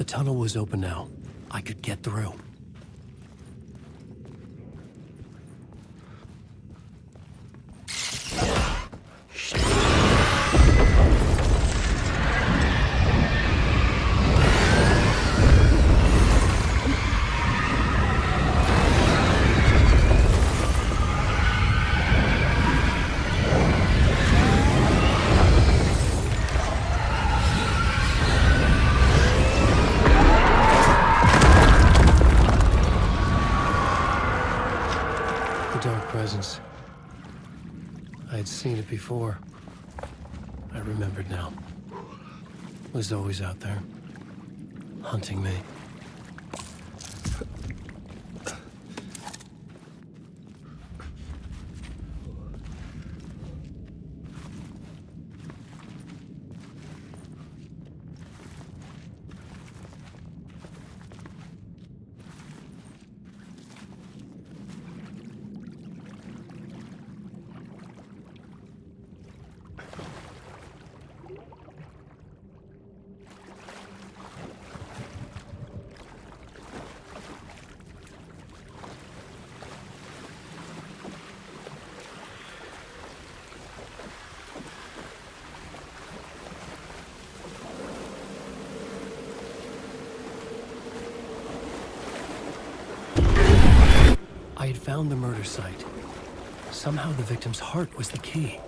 tunnel was open now. I could get through. Presence. I had seen it before. I remembered now. It was always out there, hunting me. I had found the murder site. Somehow the victim's heart was the key.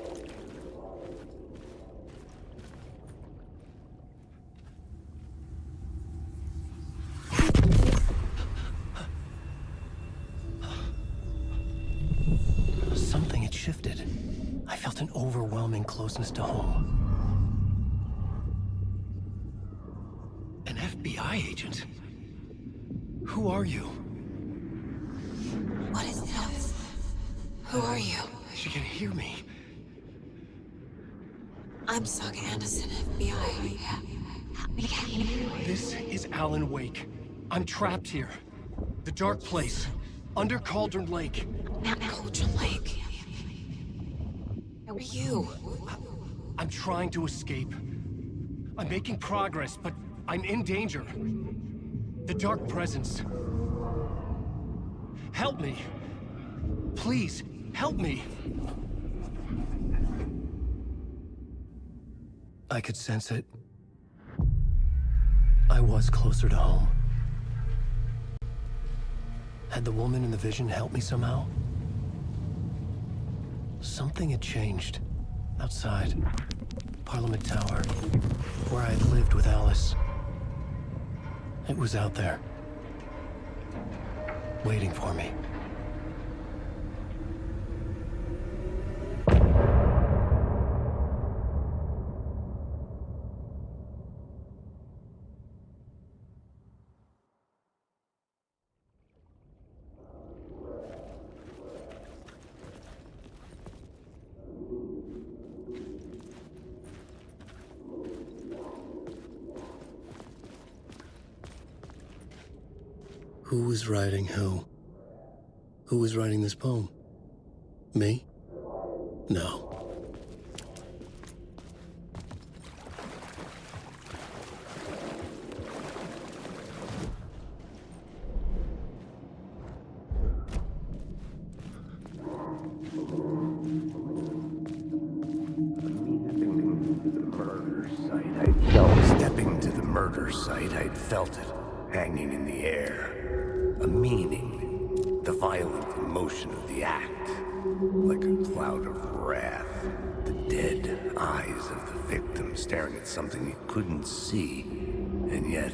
Something had shifted. I felt an overwhelming closeness to home. An FBI agent? Who are you? What is this? Who are you? She can hear me. I'm Saga Anderson, FBI. This is Alan Wake. I'm trapped here. The dark place. Under Cauldron Lake. Cauldron Lake. Who are you? I'm trying to escape. I'm making progress, but I'm in danger. The dark presence. Help me. Please, help me. I could sense it. I was closer to home. Had the woman in the vision helped me somehow? Something had changed. Outside. Parliament Tower. Where I had lived with Alice. It was out there. Waiting for me. Who was writing who? Who was writing this poem? Me? No. Stepping to the murder site, I'd felt it, hanging in the air. A meaning, the violent emotion of the act, like a cloud of wrath. The dead eyes of the victim staring at something you couldn't see, and yet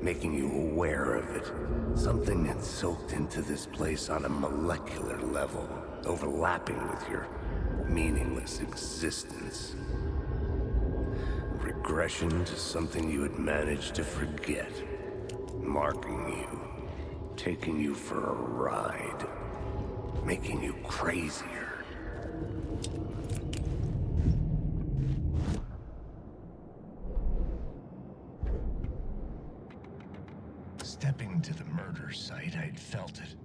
making you aware of it. Something that soaked into this place on a molecular level, overlapping with your meaningless existence. Regression to something you had managed to forget, marking you. Taking you for a ride, making you crazier. Stepping to the murder site, I'd felt it.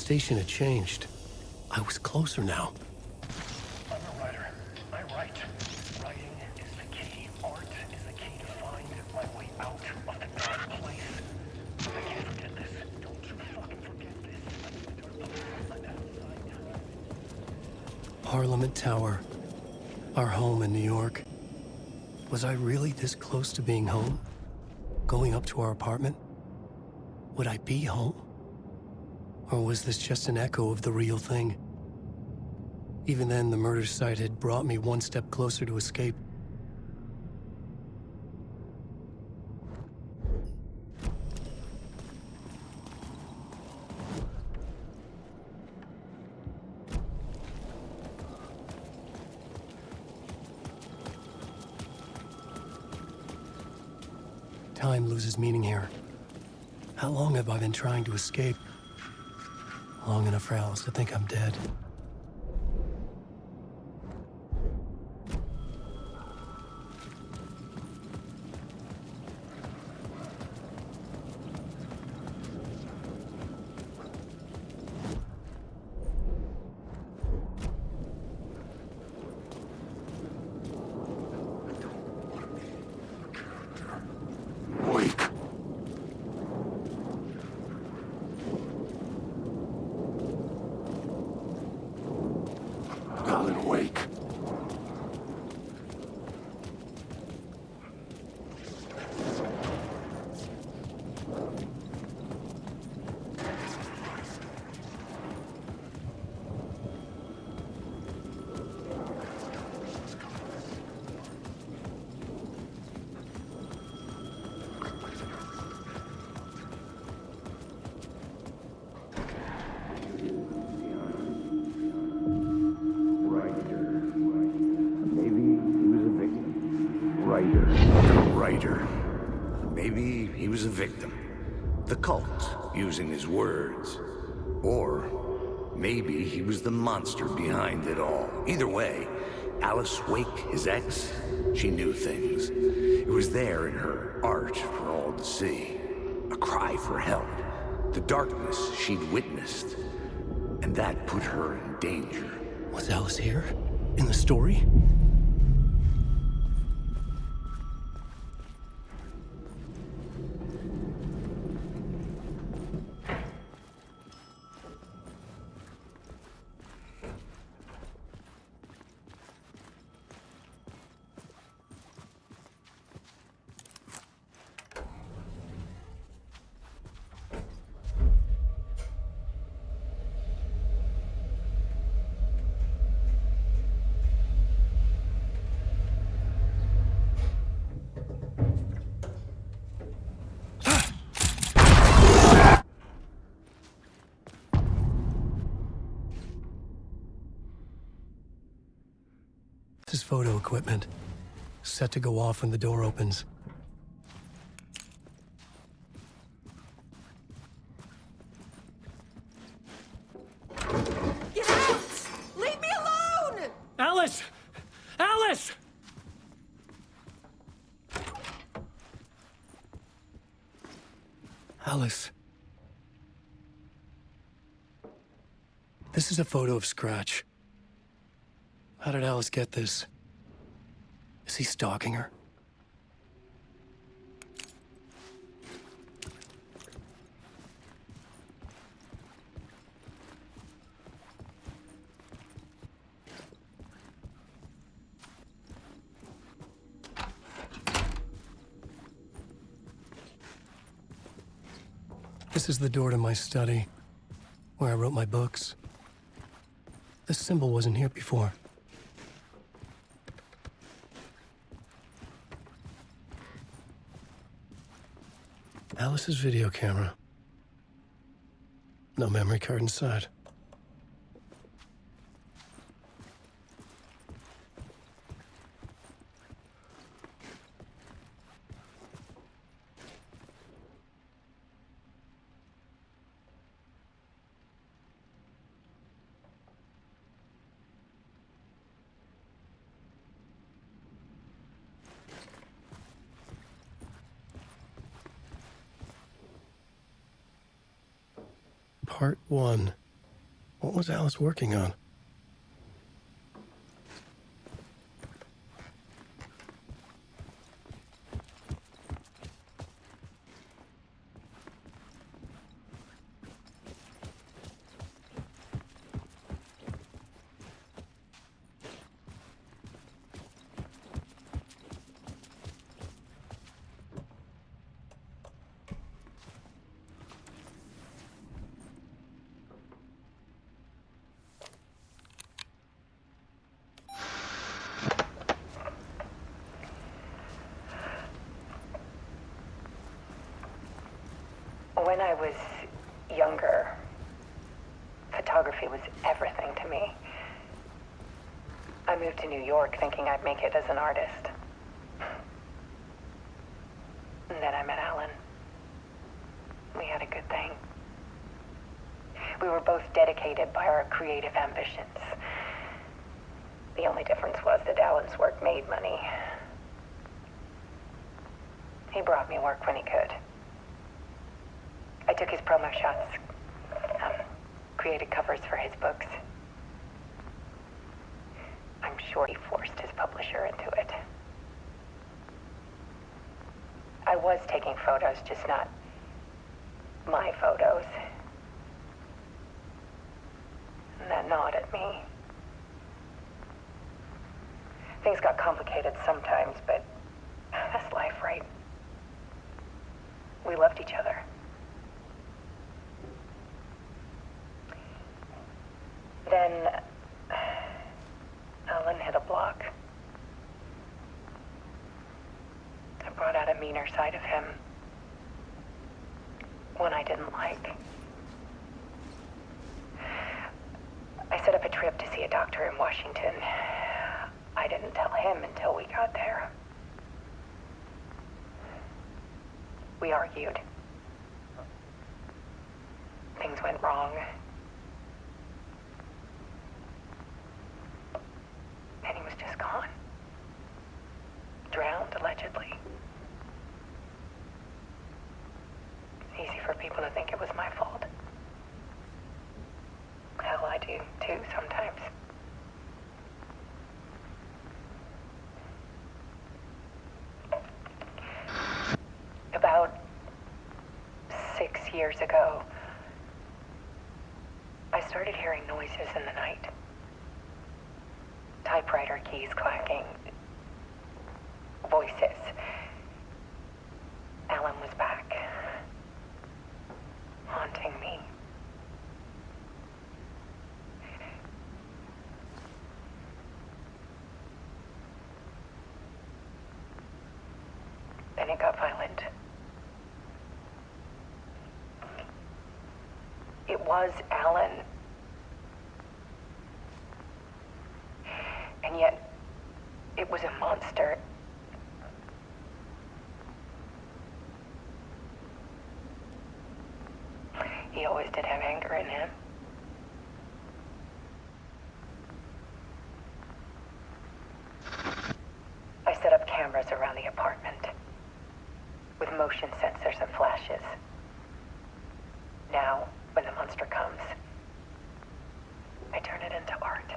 station had changed. I was closer now. I'm a writer. I write. Writing is the key. Art is the key to find my way out of the dark place. I can't forget this. Don't you fucking forget this. I'm outside. Parliament Tower. Our home in New York. Was I really this close to being home? Going up to our apartment? Would I be home? Or was this just an echo of the real thing? Even then, the murder site had brought me one step closer to escape. Time loses meaning here. How long have I been trying to escape? Long enough for Alice to think I'm dead. Wake. Alan, wake. Writer. Maybe he was a victim. The cult, using his words. Or maybe he was the monster behind it all. Either way, Alice Wake, his ex, she knew things. It was there in her art for all to see. A cry for help. The darkness she'd witnessed. And that put her in danger. Was Alice here? In the story? This is photo equipment. Set to go off when the door opens. Get out! Leave me alone! Alice! Alice! Alice. This is a photo of Scratch. How did Alice get this? Is he stalking her? This is the door to my study, where I wrote my books. This symbol wasn't here before. Alice's video camera. No memory card inside. Part 1. What was Alice working on? When I was younger, photography was everything to me. I moved to New York thinking I'd make it as an artist. And then I met Alan. We had a good thing. We were both dedicated by our creative ambitions. The only difference was that Alan's work made money. He brought me work when he could. I took his promo shots, created covers for his books. I'm sure he forced his publisher into it. I was taking photos, just not my photos. And that gnawed at me. Things got complicated sometimes, but that's life, right? We loved each other. Then Alan hit a block. I brought out a meaner side of him. One I didn't like. I set up a trip to see a doctor in Washington. I didn't tell him until we got there. We argued. Things went wrong. And he was just gone. Drowned, allegedly. It's easy for people to think it was my fault. Hell, I do too sometimes. About 6 years ago, I started hearing noises in the night. Typewriter keys clacking. Voices. Alan was back. Haunting me. Then it got violent. It was Alan. And yet, it was a monster. He always did have anger in him. I set up cameras around the apartment with motion sensors and flashes. Now, when the monster comes, I turn it into art.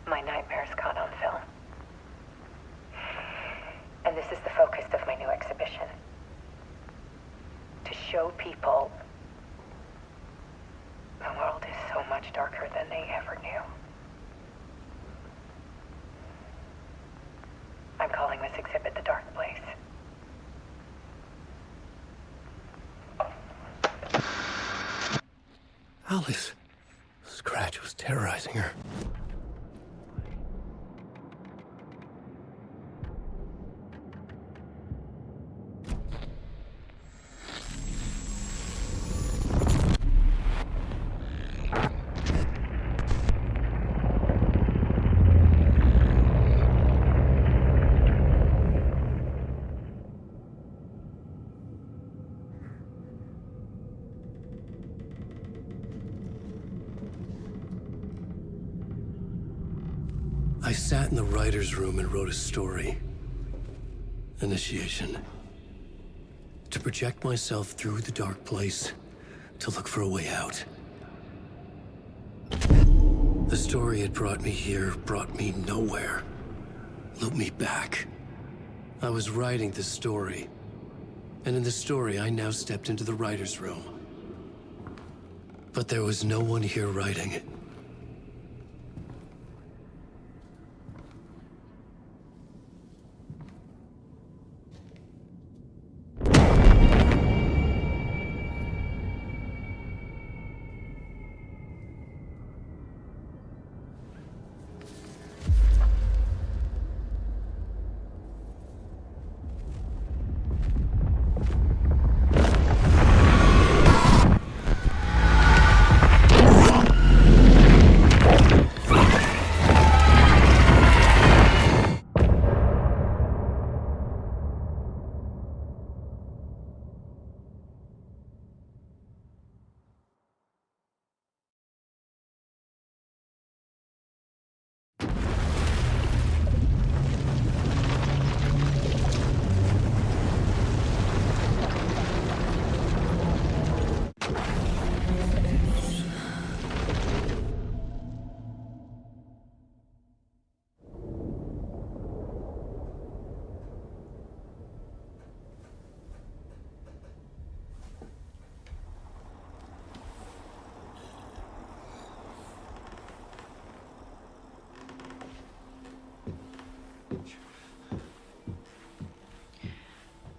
My nightmares caught on film. And this is the focus of my new exhibition. To show people the world is so much darker than they ever knew. I'm calling this exhibit The Dark Place. Alice. Scratch was terrorizing her. I sat in the writer's room and wrote a story. Initiation. To project myself through the dark place, to look for a way out. The story had brought me here, brought me nowhere. Looped me back. I was writing the story. And in the story, I now stepped into the writer's room. But there was no one here writing it.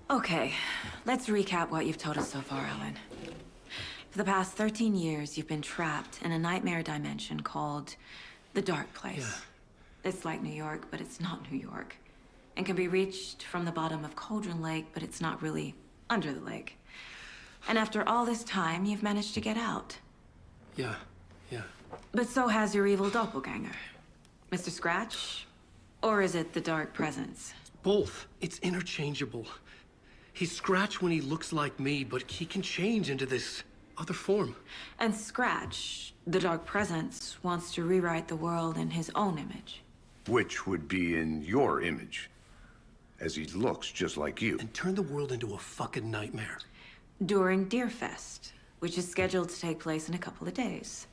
Okay, let's recap what you've told us so far, Alan. For the past 13 years, you've been trapped in a nightmare dimension called the Dark Place. Yeah. It's like New York, but it's not New York. And can be reached from the bottom of Cauldron Lake, but it's not really under the lake. And after all this time, you've managed to get out. Yeah. But so has your evil doppelganger. Mr. Scratch? Or is it the Dark Presence? Both. It's interchangeable. He's Scratch when he looks like me, but he can change into this other form. And Scratch, the Dark Presence, wants to rewrite the world in his own image. Which would be in your image, as he looks just like you. And turn the world into a fucking nightmare. During Deerfest, which is scheduled to take place in a couple of days.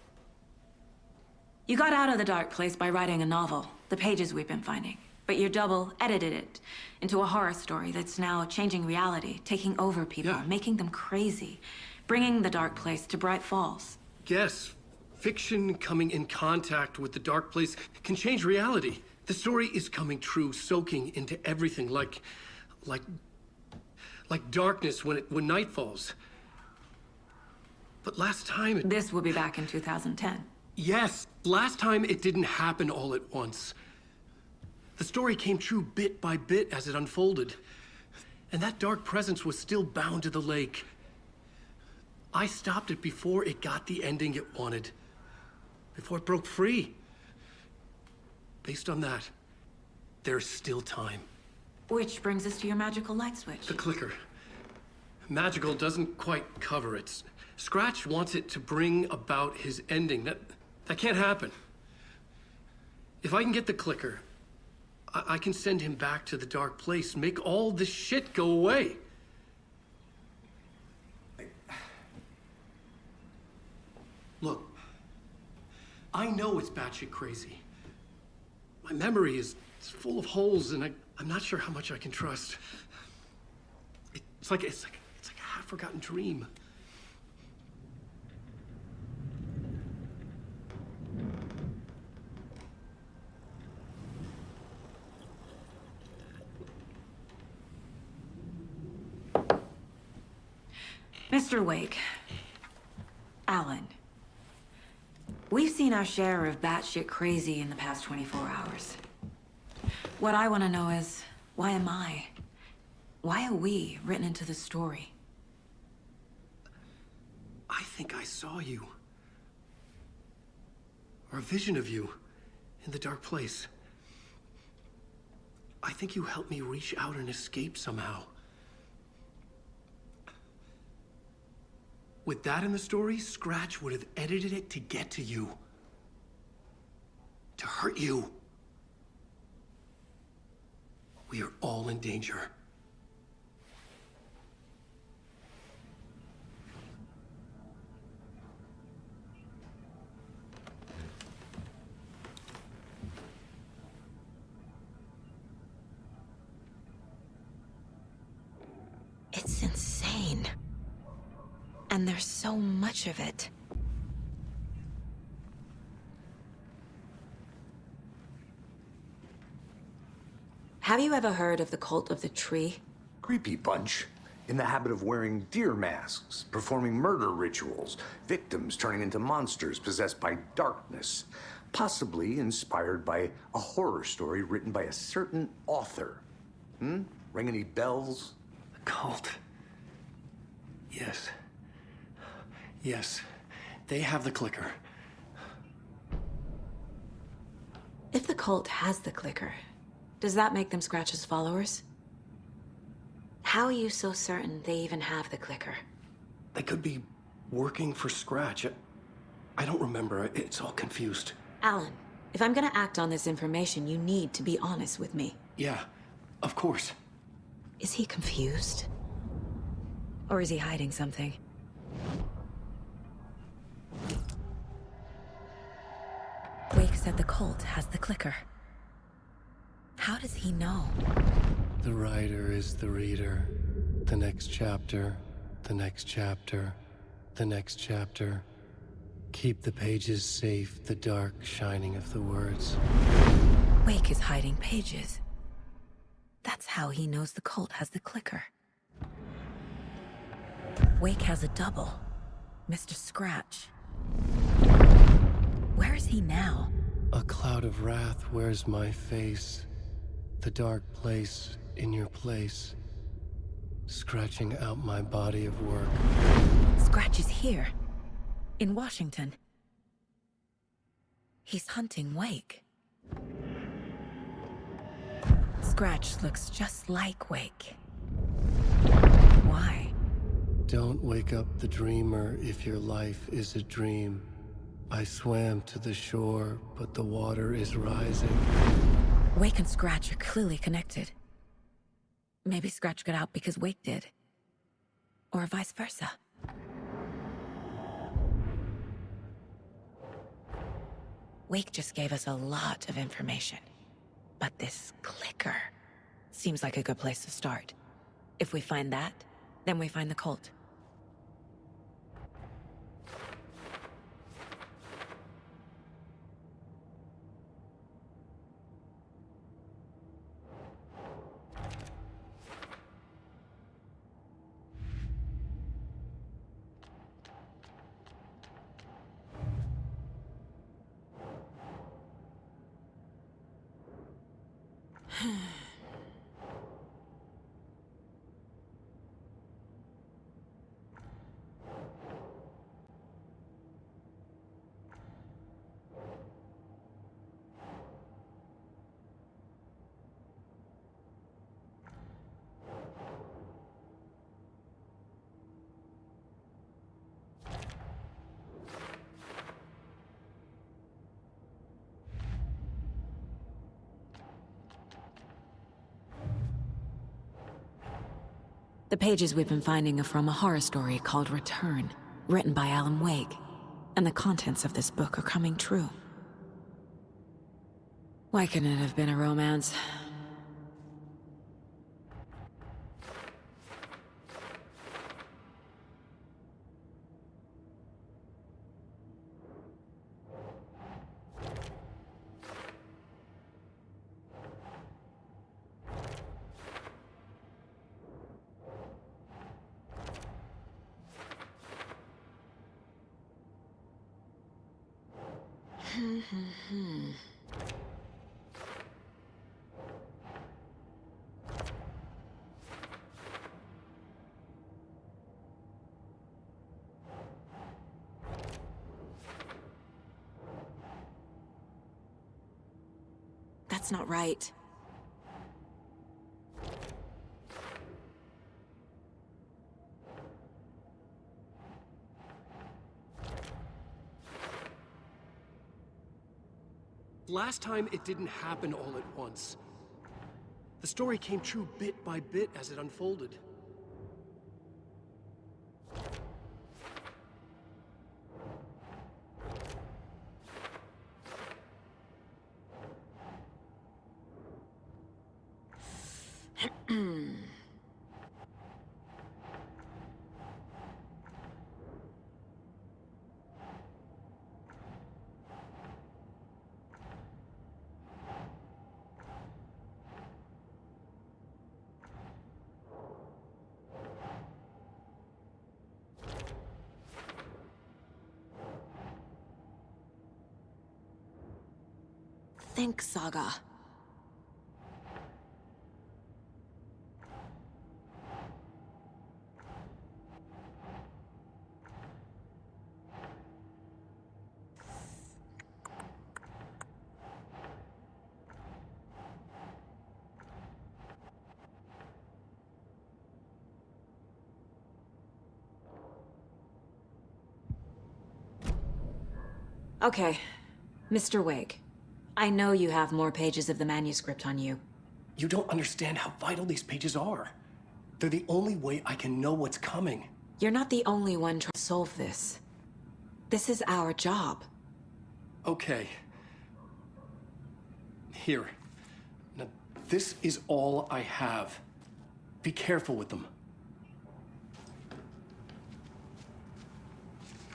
You got out of the Dark Place by writing a novel, the pages we've been finding. But your double edited it into a horror story that's now changing reality, taking over people, Yeah. making them crazy, bringing the Dark Place to Bright Falls. Yes, fiction coming in contact with the Dark Place can change reality. The story is coming true, soaking into everything like darkness when night falls. But last time This will be back in 2010. Yes, last time it didn't happen all at once. The story came true bit by bit as it unfolded. And that dark presence was still bound to the lake. I stopped it before it got the ending it wanted. Before it broke free. Based on that, there's still time. Which brings us to your magical light switch. The clicker. Magical doesn't quite cover it. Scratch wants it to bring about his ending. That can't happen. If I can get the clicker, I can send him back to the Dark Place, make all this shit go away. Look, I know it's batshit crazy. My memory is full of holes, and I'm not sure how much I can trust. It's like a half-forgotten dream. Mr. Wake, Alan, we've seen our share of batshit crazy in the past 24 hours. What I want to know is, why am I? Why are we written into the story? I think I saw you. Or a vision of you in the Dark Place. I think you helped me reach out and escape somehow. With that in the story, Scratch would have edited it to get to you. To hurt you. We are all in danger. It's insane. And there's so much of it. Have you ever heard of the cult of the tree? Creepy bunch. In the habit of wearing deer masks, performing murder rituals, victims turning into monsters possessed by darkness, possibly inspired by a horror story written by a certain author. Ring any bells? The cult. Yes. Yes. They have the clicker. If the cult has the clicker, does that make them Scratch's followers? How are you so certain they even have the clicker? They could be working for Scratch. I don't remember. It's all confused. Alan, if I'm gonna act on this information, you need to be honest with me. Yeah, of course. Is he confused? Or is he hiding something? Wake said the cult has the clicker. How does he know? The writer is the reader. The next chapter, the next chapter, the next chapter. Keep the pages safe, the dark shining of the words. Wake is hiding pages. That's how he knows the cult has the clicker. Wake has a double. Mr. Scratch. Where is he now? A cloud of wrath wears my face. The dark place in your place. Scratching out my body of work. Scratch is here. In Washington. He's hunting Wake. Scratch looks just like Wake. Why? Don't wake up the dreamer if your life is a dream. I swam to the shore, but the water is rising. Wake and Scratch are clearly connected. Maybe Scratch got out because Wake did. Or vice versa. Wake just gave us a lot of information. But this clicker seems like a good place to start. If we find that, then we find the cult. The pages we've been finding are from a horror story called Return, written by Alan Wake. And the contents of this book are coming true. Why couldn't it have been a romance? That's not right. Last time, it didn't happen all at once. The story came true bit by bit as it unfolded. think, Saga. Okay, Mr. Wake. I know you have more pages of the manuscript on you. You don't understand how vital these pages are. They're the only way I can know what's coming. You're not the only one trying to solve this. This is our job. Okay. Here. Now, this is all I have. Be careful with them.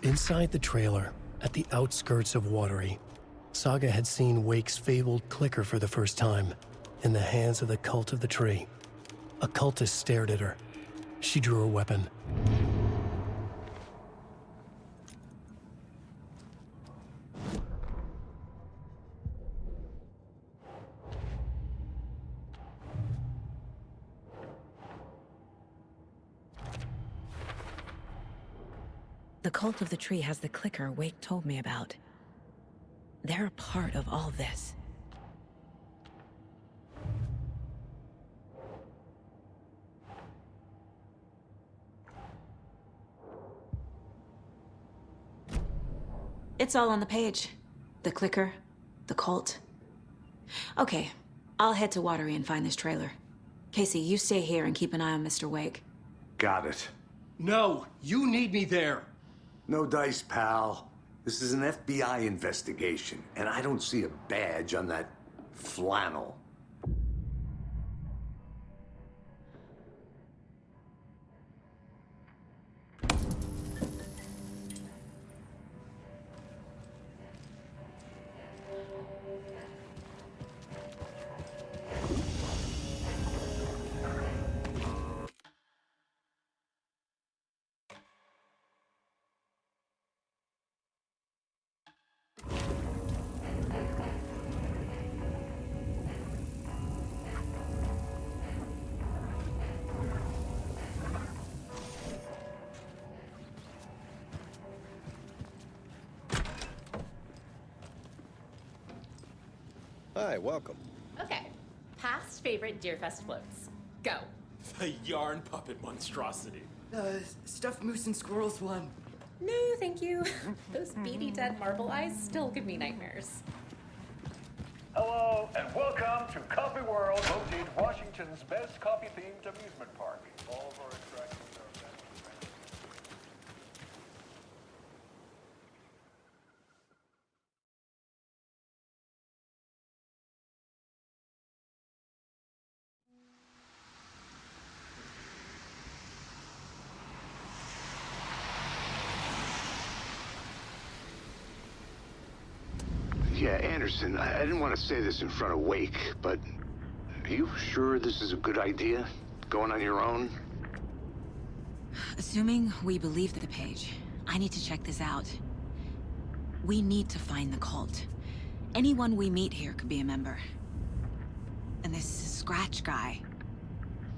Inside the trailer, at the outskirts of Watery, Saga had seen Wake's fabled clicker for the first time, in the hands of the Cult of the Tree. A cultist stared at her. She drew her weapon. The Cult of the Tree has the clicker Wake told me about. They're a part of all this. It's all on the page. The clicker, the cult. Okay, I'll head to Watery and find this trailer. Casey, you stay here and keep an eye on Mr. Wake. Got it. No, you need me there. No dice, pal. This is an FBI investigation, and I don't see a badge on that flannel. Hi, welcome. Okay. Past favorite Deerfest floats. Go. The yarn puppet monstrosity. Stuffed moose and squirrels one. No, thank you. Those beady dead marble eyes still give me nightmares. Hello, and welcome to Coffee World, voted Washington's best coffee-themed amusement park. All of our attractions are family-friendly. Yeah, Anderson, I didn't want to say this in front of Wake, but are you sure this is a good idea? Going on your own? Assuming we believe the page, I need to check this out. We need to find the cult. Anyone we meet here could be a member. And this Scratch guy.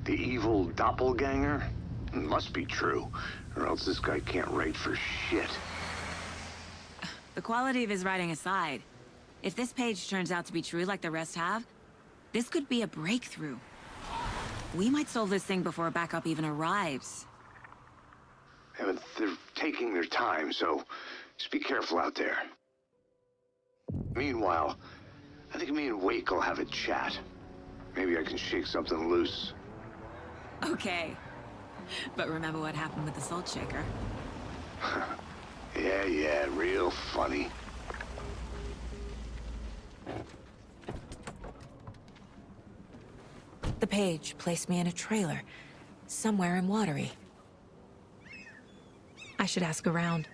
The evil doppelganger? It must be true, or else this guy can't write for shit. The quality of his writing aside, if this page turns out to be true like the rest have, this could be a breakthrough. We might solve this thing before backup even arrives. Yeah, but they're taking their time, so just be careful out there. Meanwhile, I think me and Wake will have a chat. Maybe I can shake something loose. Okay. But remember what happened with the salt shaker? Yeah, real funny. The page placed me in a trailer, somewhere in Watery. I should ask around.